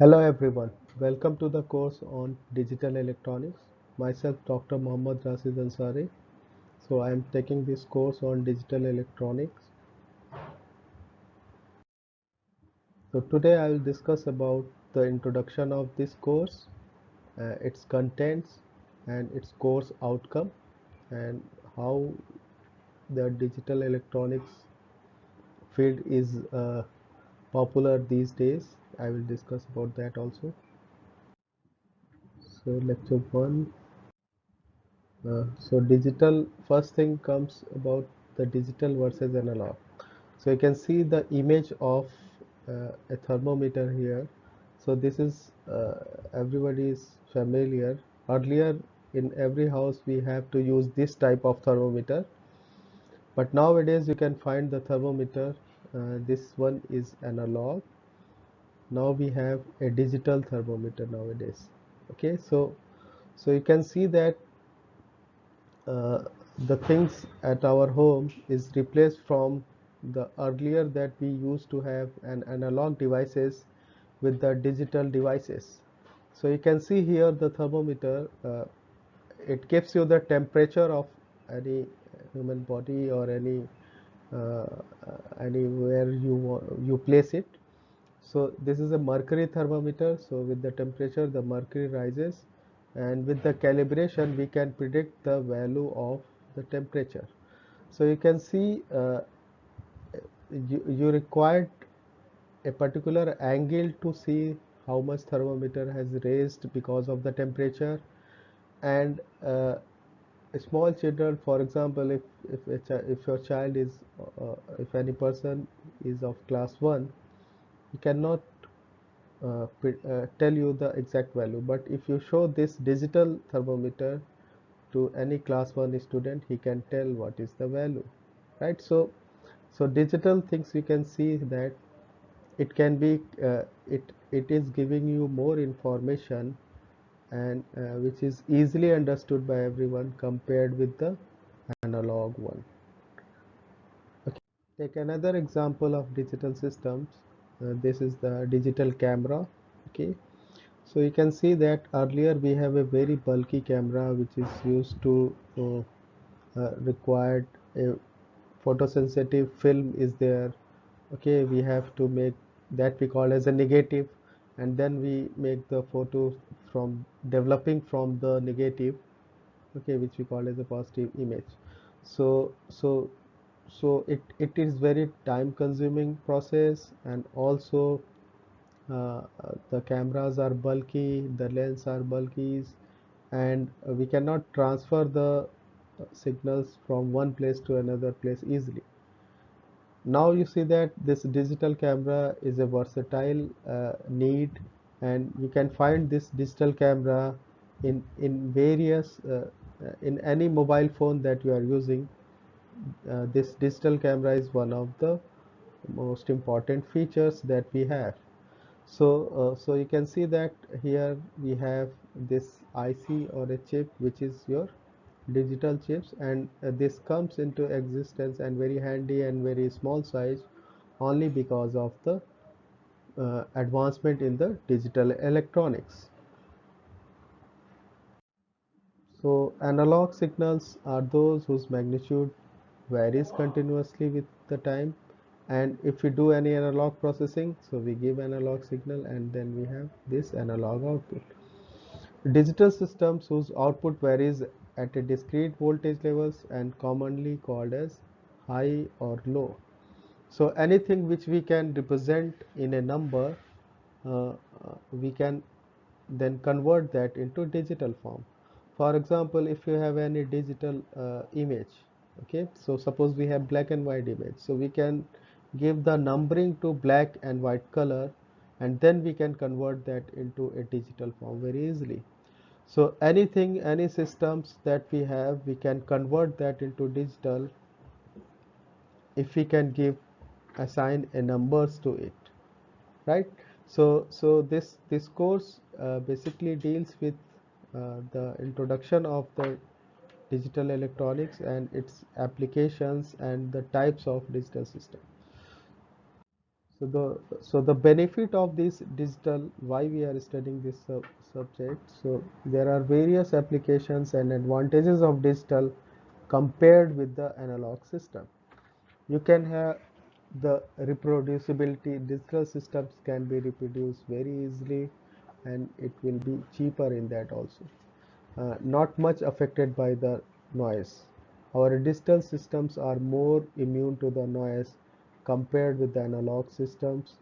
Hello everyone, welcome to the course on digital electronics. Myself Dr. Mohammad Rasid Ansari. So I am taking this course on digital electronics. So today I will discuss about the introduction of this course, its contents and its course outcome, and how the digital electronics field is popular these days. I will discuss about that also. So lecture 1. So digital, first thing comes about the digital versus analog. So you can see the image of a thermometer here. So this is everybody is familiar. Earlier in every house we have to use this type of thermometer, but nowadays you can find the thermometer. This one is analog. Now we have a digital thermometer nowadays. Okay, so you can see that uh, the things at our home is replaced from the earlier that we used to have an analog devices with the digital devices. So you can see here the thermometer, it gives you the temperature of any human body or uh, anywhere you place it. So this is a mercury thermometer. So with the temperature, the mercury rises, and with the calibration, we can predict the value of the temperature. So you can see you required a particular angle to see how much thermometer has raised because of the temperature, and small children, for example, if your child is if any person is of class 1, he cannot tell you the exact value, but if you show this digital thermometer to any class 1 student, he can tell what is the value, right? So digital things, you can see that it can be it is giving you more information, and which is easily understood by everyone compared with the analog one. Okay, take another example of digital systems. This is the digital camera. Okay, so you can see that earlier we have a very bulky camera which is used to required a photosensitive film is there. Okay, we have to make that we call as a negative, and then we make the photo from developing from the negative, okay, which we call as a positive image. So it is very time consuming process, and also the cameras are bulky, the lens are bulky, and we cannot transfer the signals from one place to another place easily. Now you see that this digital camera is a versatile need, and you can find this digital camera in various in any mobile phone that you are using. This digital camera is one of the most important features that we have. So you can see that here we have this IC or a chip, which is your digital chips, and this comes into existence and very handy and very small size only because of the advancement in the digital electronics. So analog signals are those whose magnitude varies continuously with the time, and if we do any analog processing, so we give analog signal and then we have this analog output. Digital systems whose output varies at a discrete voltage levels and commonly called as high or low. So anything which we can represent in a number, we can then convert that into digital form. For example, if you have any digital image, okay, so suppose we have black and white image, so we can give the numbering to black and white color, and then we can convert that into a digital form very easily. So anything, any systems that we have, we can convert that into digital if we can give assign a numbers to it, right? So this course basically deals with the introduction of the digital electronics and its applications and the types of digital system. So the benefit of this digital, why we are studying this subject. So there are various applications and advantages of digital compared with the analog system. You can have the reproducibility. Digital systems can be reproduced very easily, and it will be cheaper in that also. Not much affected by the noise. Our digital systems are more immune to the noise compared with the analog systems.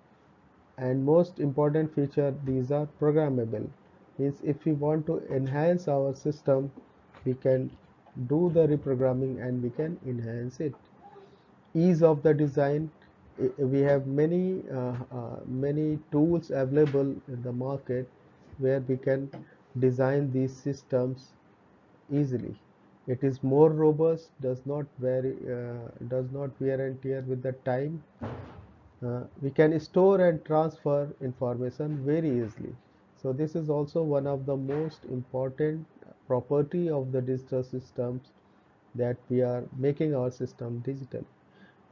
And most important feature, these are programmable. Means if we want to enhance our system, we can do the reprogramming and we can enhance it. Ease of the design, we have many tools available in the market where we can design these systems easily. It is more robust, does not wear and tear with the time. We can store and transfer information very easily. So this is also one of the most important property of the digital systems, that we are making our system digital.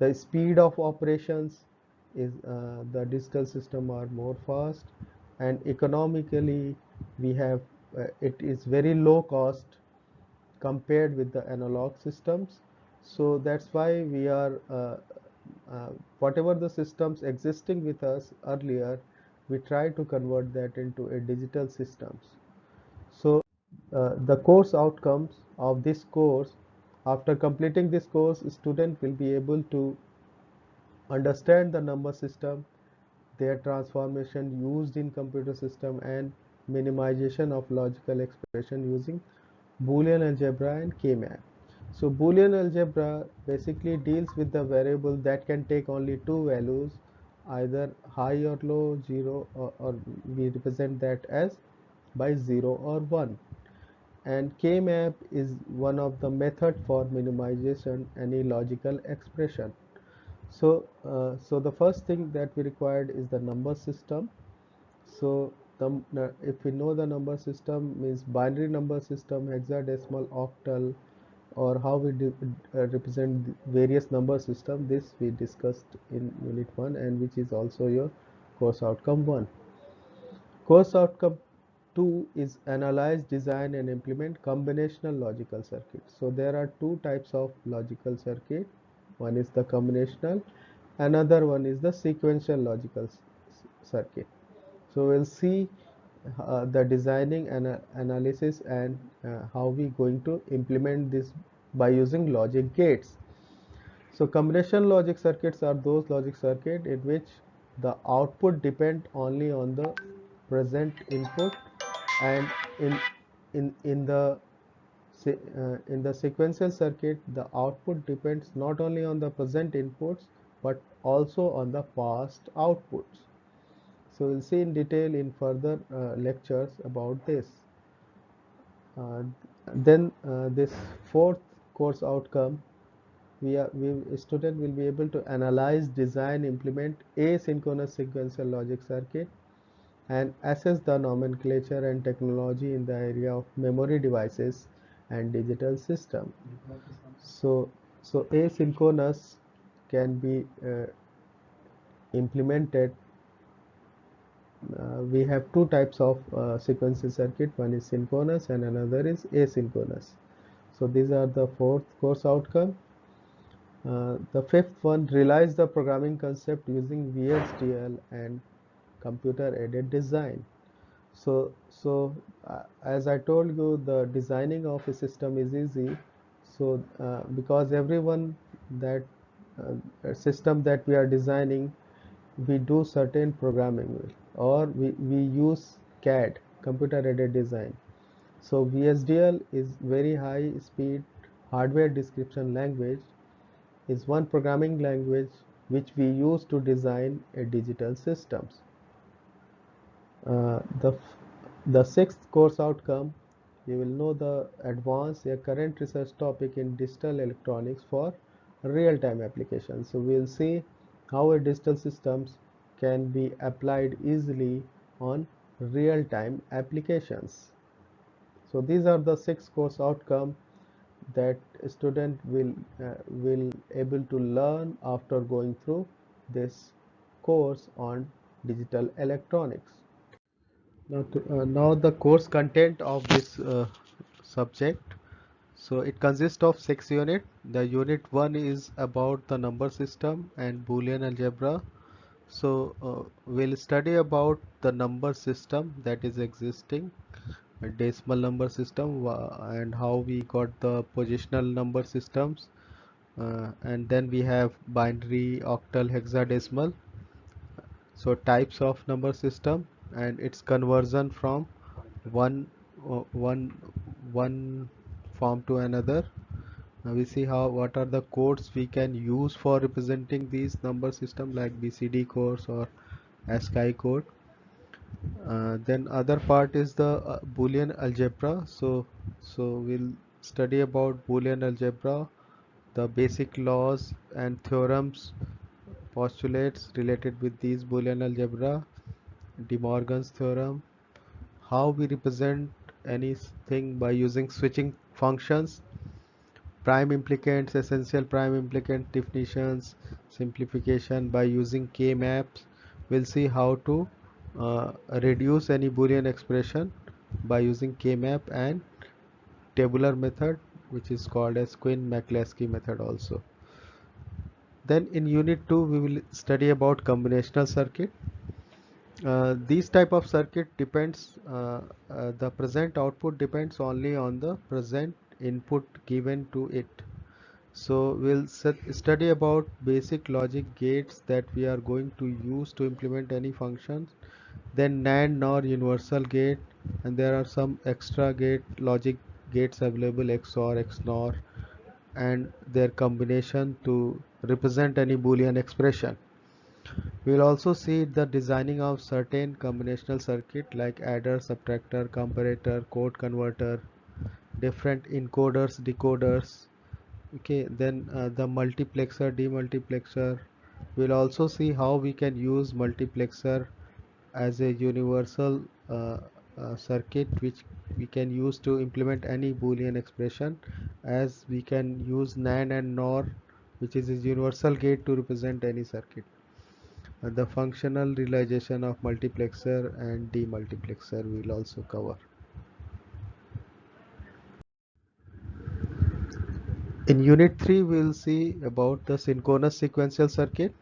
The speed of operations is, the digital system are more fast, and economically we have, it is very low cost compared with the analog systems. So that's why we are, uh, whatever the systems existing with us earlier, we try to convert that into a digital systems. So the course outcomes of this course, after completing this course, student will be able to understand the number system, their transformation used in computer system, and minimization of logical expression using Boolean algebra and K-map. So Boolean algebra basically deals with the variable that can take only two values, either high or low, 0, or we represent that as by 0 or 1. And K-map is one of the method for minimization any logical expression. So the first thing that we required is the number system. So if we know the number system, means binary number system, hexadecimal, octal, or how we represent various number system. This we discussed in unit 1, and which is also your course outcome 1. Course outcome 2 is analyze, design and implement combinational logical circuits. So there are two types of logical circuit. One is the combinational, another one is the sequential logical circuit. So we'll see the designing and analysis, and how we going to implement this by using logic gates. So combination logic circuits are those logic circuit in which the output depend only on the present input, and in in the sequential circuit, the output depends not only on the present inputs but also on the past outputs. So we'll see in detail in further lectures about this. Then this fourth course outcome, we student will be able to analyze, design, implement asynchronous sequential logic circuit, and assess the nomenclature and technology in the area of memory devices and digital system. So asynchronous can be implemented. We have two types of sequential circuit. One is synchronous and another is asynchronous. So these are the fourth course outcome. The fifth one, realize the programming concept using VHDL and computer-aided design. So as I told you, the designing of a system is easy. So because everyone that system that we are designing, we do certain programming, or we use CAD, computer-aided design. So VHDL is very high speed hardware description language, is one programming language which we use to design a digital systems. Uh, the the sixth course outcome, you will know the advanced, a current research topic in digital electronics for real-time applications. So we will see how a digital systems can be applied easily on real-time applications. So these are the six course outcome that a student will able to learn after going through this course on digital electronics. Now the course content of this subject. So it consists of 6 units. The unit 1 is about the number system and Boolean algebra. So we'll study about the number system that is existing, a decimal number system, and how we got the positional number systems. And then we have binary, octal, hexadecimal. So types of number system and its conversion from one one one form to another. Now we see how what are the codes we can use for representing these number system like BCD codes or ASCII code. Then other part is the Boolean algebra. So we'll study about Boolean algebra, the basic laws and theorems, postulates related with these Boolean algebra, De Morgan's theorem, how we represent anything by using switching functions, prime implicants, essential prime implicant definitions, simplification by using K-maps. We'll see how to reduce any Boolean expression by using K-map and tabular method, which is called as Quine-McCluskey method also. Then in unit 2 we will study about combinational circuit. These type of circuit depends the present output depends only on the present input given to it. So we'll study about basic logic gates that we are going to use to implement any functions. Then NAND NOR universal gate, and there are some extra gate logic gates available, XOR, XNOR, and their combination to represent any Boolean expression. We will also see the designing of certain combinational circuit like adder, subtractor, comparator, code converter, different encoders, decoders. Okay, then the multiplexer, demultiplexer. We'll also see how we can use multiplexer as a universal circuit which we can use to implement any Boolean expression, as we can use NAND and NOR, which is a universal gate to represent any circuit. The functional realization of multiplexer and demultiplexer we will also cover. In unit 3 we will see about the synchronous sequential circuit.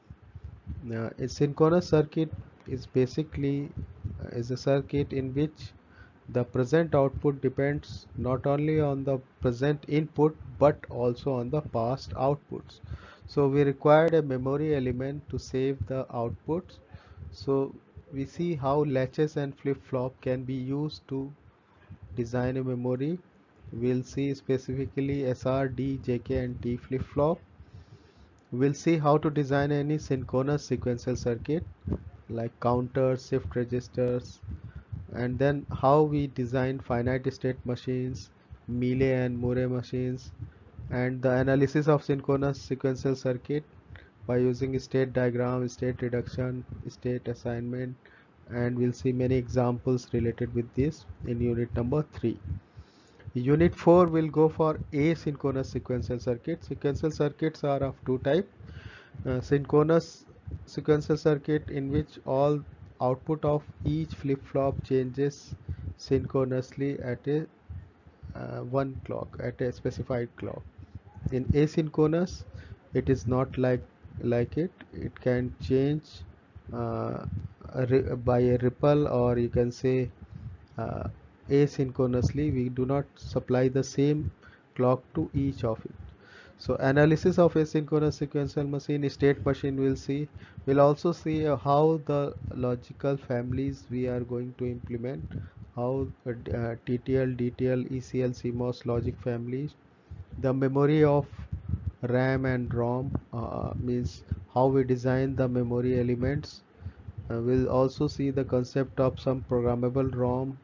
A synchronous circuit is basically is a circuit in which the present output depends not only on the present input but also on the past outputs. So we required a memory element to save the outputs. So we see how latches and flip-flop can be used to design a memory. We'll see specifically SR, D, JK and T flip-flop. We'll see how to design any synchronous sequential circuit like counters, shift registers, and then how we design finite state machines, Mealy and Moore machines, and the analysis of synchronous sequential circuit by using state diagram, state reduction, state assignment, and we'll see many examples related with this in unit number 3. Unit 4 will go for asynchronous sequential circuits. Sequential circuits are of two types. Synchronous sequential circuit in which all output of each flip-flop changes synchronously at a one clock, at a specified clock. In asynchronous it is not like it can change uh, by a ripple, or you can say uh, asynchronously. We do not supply the same clock to each of it. So analysis of asynchronous sequential machine, state machine will see. We'll also see how the logical families we are going to implement, how TTL, DTL, ECL, CMOS logic families, the memory of RAM and ROM, means how we design the memory elements. We'll also see the concept of some programmable ROM,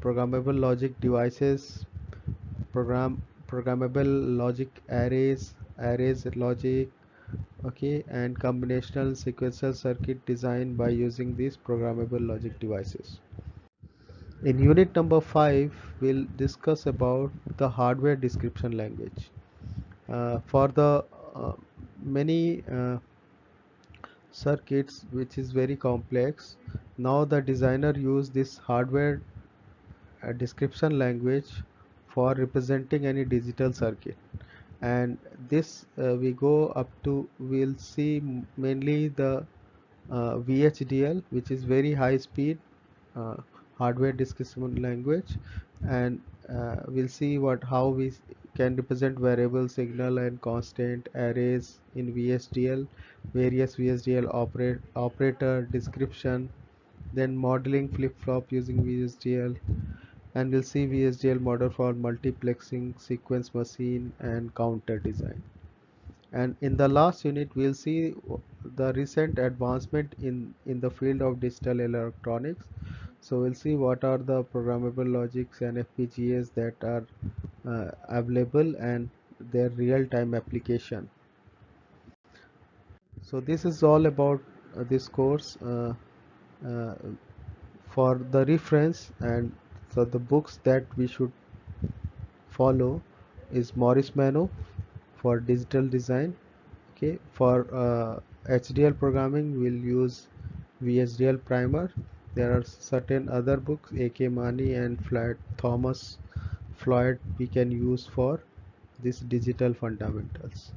programmable logic devices, programmable logic arrays logic, okay, and combinational sequential circuit design by using these programmable logic devices. In unit number 5 we'll discuss about the hardware description language. For the many circuits, which is very complex. Now the designer use this hardware description language for representing any digital circuit. And this we go up to, we'll see mainly the VHDL, which is very high speed uh, hardware description language. And we'll see what how we can represent variable signal and constant arrays in VHDL, various VHDL operator description, then modeling flip-flop using VHDL, and we'll see VHDL model for multiplexing, sequence machine, and counter design. And in the last unit, we'll see the recent advancement in the field of digital electronics. So we'll see what are the programmable logics and FPGAs that are available and their real-time application. So this is all about this course. Uh, for the reference and so the books that we should follow is Morris Mano for digital design. Okay, for HDL programming we'll use VHDL primer. There are certain other books, AK Mani and Floyd Thomas Floyd, we can use for this digital fundamentals.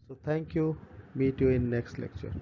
So thank you, meet you in next lecture.